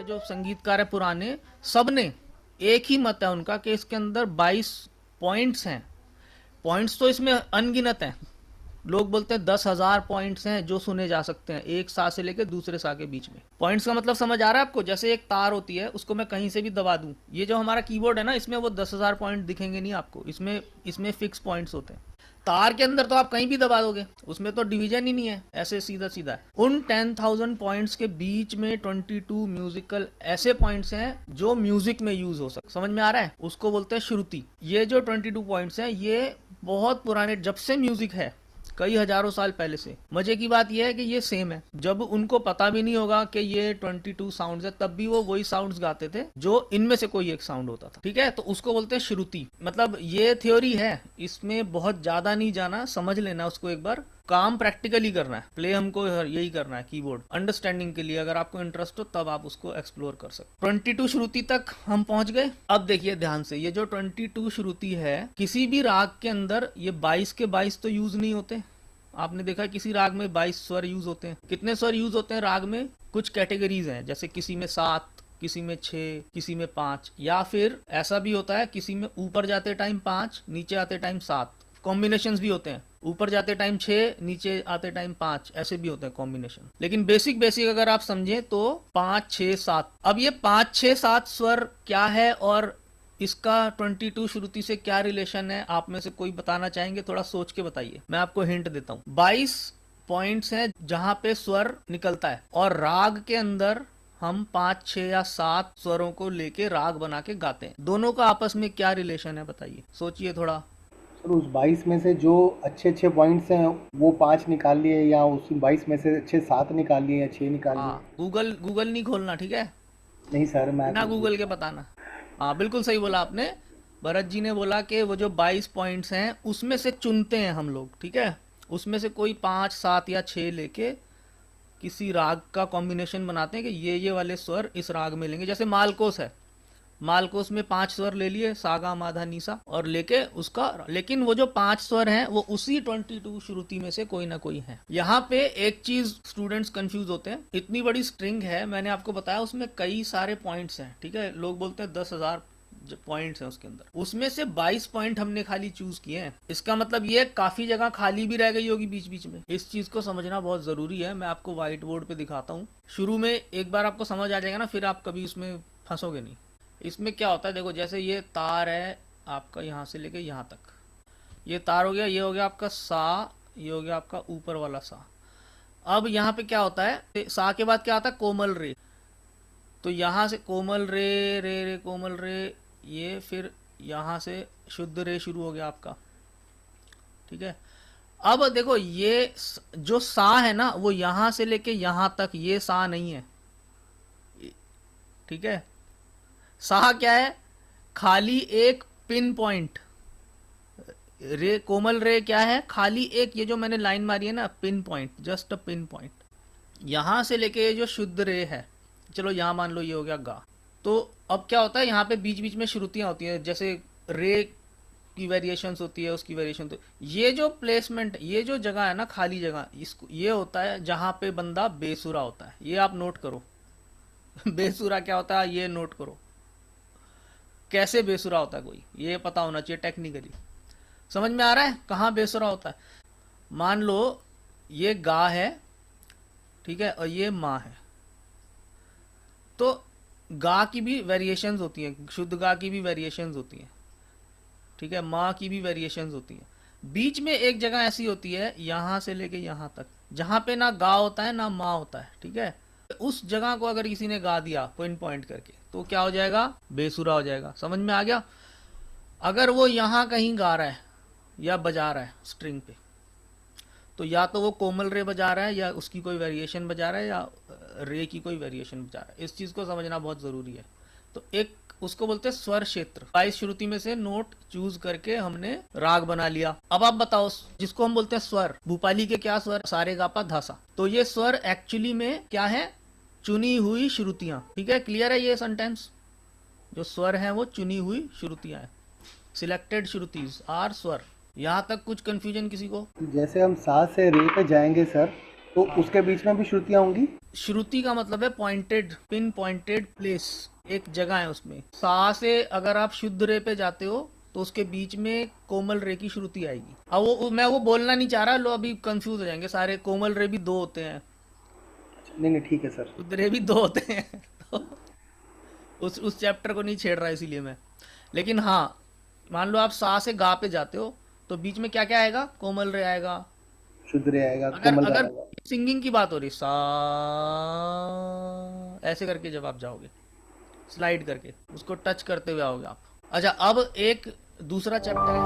जो संगीतकार है पुराने, सबने एक ही मत है उनका कि इसके अंदर 22 पॉइंट्स हैं। पॉइंट्स तो इसमें अनगिनत हैं। लोग बोलते हैं 10,000 पॉइंट्स हैं जो सुने जा सकते हैं एक सा से लेकर दूसरे सा के बीच में। पॉइंट्स का मतलब समझ आ रहा है आपको? जैसे एक तार होती है, उसको मैं कहीं से भी दबा दूं, ये जो हमारा कीबोर्ड है ना, इसमें वो 10,000 पॉइंट दिखेंगे नहीं आपको। इसमें फिक्स पॉइंट्स होते हैं। तार के अंदर तो आप कहीं भी दबा दोगे, उसमें तो डिवीजन ही नहीं है, ऐसे सीधा सीधा है। उन 10,000 पॉइंट्स के बीच में 22 म्यूजिकल ऐसे पॉइंट्स हैं जो म्यूजिक में यूज हो सकते। समझ में आ रहा है? उसको बोलते हैं श्रुति। ये जो 22 पॉइंट्स हैं, ये बहुत पुराने, जब से म्यूजिक है, कई हजारों साल पहले से। मजे की बात यह है कि ये सेम है। जब उनको पता भी नहीं होगा कि ये 22 साउंड्स है, तब भी वो वही साउंड्स गाते थे जो इनमें से कोई एक साउंड होता था। ठीक है, तो उसको बोलते हैं श्रुति। मतलब ये थ्योरी है, इसमें बहुत ज्यादा नहीं जाना, समझ लेना उसको एक बार। काम प्रैक्टिकली करना है, प्ले हमको यही करना है कीबोर्ड अंडरस्टैंडिंग के लिए। अगर आपको इंटरेस्ट हो तब आप उसको एक्सप्लोर कर सकते। 22 श्रुति तक हम पहुंच गए। अब देखिए ध्यान से, ये जो 22 श्रुति है, किसी भी राग के अंदर ये 22 के 22 तो यूज नहीं होते। आपने देखा किसी राग में 22 स्वर यूज होते हैं। कितने स्वर यूज होते हैं राग में? कुछ कैटेगरीज हैं, जैसे किसी में 7, किसी में 6, किसी में 5, या फिर ऐसा भी होता है किसी में ऊपर जाते टाइम 5, नीचे आते टाइम 7। कॉम्बिनेशंस भी होते हैं, ऊपर जाते टाइम 6, नीचे आते टाइम 5, ऐसे भी होते हैं कॉम्बिनेशन। लेकिन बेसिक अगर आप समझें तो 5, 6, 7। अब ये 5, 6, 7 स्वर क्या है और इसका 22 श्रुति से क्या रिलेशन है? आप में से कोई बताना चाहेंगे? थोड़ा सोच के बताइए, मैं आपको हिंट देता हूँ। 22 पॉइंट्स हैं जहां पे स्वर निकलता है, और राग के अंदर हम 5, 6 या 7 स्वरों को लेके राग बना के गाते हैं। दोनों का आपस में क्या रिलेशन है बताइए, सोचिए थोड़ा। सर उस 22 में से जो अच्छे अच्छे पॉइंट्स हैं वो 5 निकाल लिए, या उस 22 में से अच्छे 7 निकाल लिए या 6 निकाल लिए? हाँ, गूगल नहीं खोलना, ठीक है? नहीं सर, मैं बिना तो गूगल के बताना। हाँ, बिल्कुल सही बोला आपने। भरत जी ने बोला कि वो जो 22 पॉइंट्स हैं उसमें से चुनते हैं हम लोग, ठीक है? उसमें से कोई 5, 7 या 6 लेके किसी राग का कॉम्बिनेशन बनाते हैं कि ये वाले स्वर इस राग में लेंगे। जैसे मालकोस है, मालकोस में 5 स्वर ले लिए, सागा माधा नीसा, और लेके उसका, लेकिन वो जो 5 स्वर हैं वो उसी 22 श्रुति में से कोई ना कोई है। यहाँ पे एक चीज स्टूडेंट्स कंफ्यूज होते हैं, इतनी बड़ी स्ट्रिंग है, मैंने आपको बताया उसमें कई सारे पॉइंट्स हैं, ठीक है? लोग बोलते हैं 10,000 पॉइंट्स हैं उसके अंदर, उसमें से 22 पॉइंट हमने खाली चूज किए हैं। इसका मतलब ये काफी जगह खाली भी रह गई होगी बीच बीच में। इस चीज को समझना बहुत जरूरी है। मैं आपको व्हाइट बोर्ड पे दिखाता हूँ। शुरू में एक बार आपको समझ आ जाएगा ना, फिर आप कभी उसमें फंसोगे नहीं। इसमें क्या होता है, देखो, जैसे ये तार है आपका यहाँ से लेके यहाँ तक, ये तार हो गया, ये हो गया आपका सा, ये हो गया आपका ऊपर वाला सा। अब यहाँ पे क्या होता है, सा के बाद क्या आता है? कोमल रे। तो यहाँ से कोमल रे, रे रे कोमल रे, ये फिर यहाँ से शुद्ध रे शुरू हो गया आपका, ठीक है? अब देखो, ये जो सा है ना, वो यहाँ से लेके यहाँ तक, ये सा नहीं है, ठीक है? सा क्या है? खाली एक पिन पॉइंट। रे, कोमल रे क्या है? खाली एक, ये जो मैंने लाइन मारी है ना, pin point, just a pin point. यहां से लेके ये जो शुद्ध रे है, चलो यहां मान लो ये हो गया गा। तो अब क्या होता है, यहाँ पे बीच बीच में श्रुतियां होती हैं, जैसे रे की वेरिएशंस होती है, उसकी वेरिएशन। तो ये जो प्लेसमेंट, ये जो जगह है ना, खाली जगह, इसको ये होता है जहां पे बंदा बेसुरा होता है। ये आप नोट करो। बेसुरा क्या होता है ये नोट करो। कैसे बेसुरा होता है कोई, ये पता होना चाहिए टेक्निकली। समझ में आ रहा है कहाँ बेसुरा होता है? मान लो ये गा है, ठीक है, और ये माँ है। तो गा की भी वेरिएशंस होती हैं, शुद्ध गा की भी वेरिएशंस होती हैं, ठीक है? माँ की भी वेरिएशंस होती हैं। बीच में एक जगह ऐसी होती है, यहां से लेके यहां तक, जहां पे ना गा होता है ना माँ होता है, ठीक है? उस जगह को अगर किसी ने गा दिया पिन पॉइंट करके, तो क्या हो जाएगा? बेसुरा हो जाएगा। समझ में आ गया? अगर वो यहां कहीं गा रहा है या बजा रहा है स्ट्रिंग पे, तो या तो वो कोमल रे बजा रहा है, या उसकी कोई वेरिएशन बजा रहा है, या रे की कोई वेरिएशन बजा रहा है। इस चीज को समझना बहुत जरूरी है। तो एक उसको बोलते हैं स्वर क्षेत्र। 22 श्रुति में से नोट चूज करके हमने राग बना लिया। अब आप बताओ, जिसको हम बोलते हैं स्वर, भूपाली के क्या स्वर? सारे गापा धासा। तो ये स्वर एक्चुअली में क्या है? चुनी हुई श्रुतियां, ठीक है? क्लियर है ये सेंटेंस? जो स्वर है वो चुनी हुई श्रुतियां है। सिलेक्टेड श्रुतिज आर स्वर। यहाँ तक कुछ कंफ्यूजन किसी को? जैसे हम सा से रे पे जाएंगे सर, तो उसके बीच में भी श्रुतियाँ होंगी? श्रुति का मतलब है पॉइंटेड, पिन पॉइंटेड प्लेस, एक जगह है उसमें। सा से अगर आप शुद्ध रे पे जाते हो तो उसके बीच में कोमल रे की श्रुति आएगी। अब वो मैं वो बोलना नहीं चाह रहा, लोग अभी कंफ्यूज हो जाएंगे सारे। कोमल रे भी दो होते हैं, नहीं नहीं ठीक है सर। शुद्ध रे भी दो होते हैं तो उस चैप्टर को नहीं छेड़ रहा इसीलिए मैं। लेकिन हाँ, मान लो आप सा से गा पे जाते हो तो बीच में क्या क्या आएगा? कोमल रे आएगा। शुद्ध रे आएगा, अगर कोमल रे अगर आएगा। सिंगिंग की बात हो रही, सा ऐसे करके जब आप जाओगे, स्लाइड करके उसको टच करते हुए आओगे आप। अच्छा, अब एक दूसरा चैप्टर है।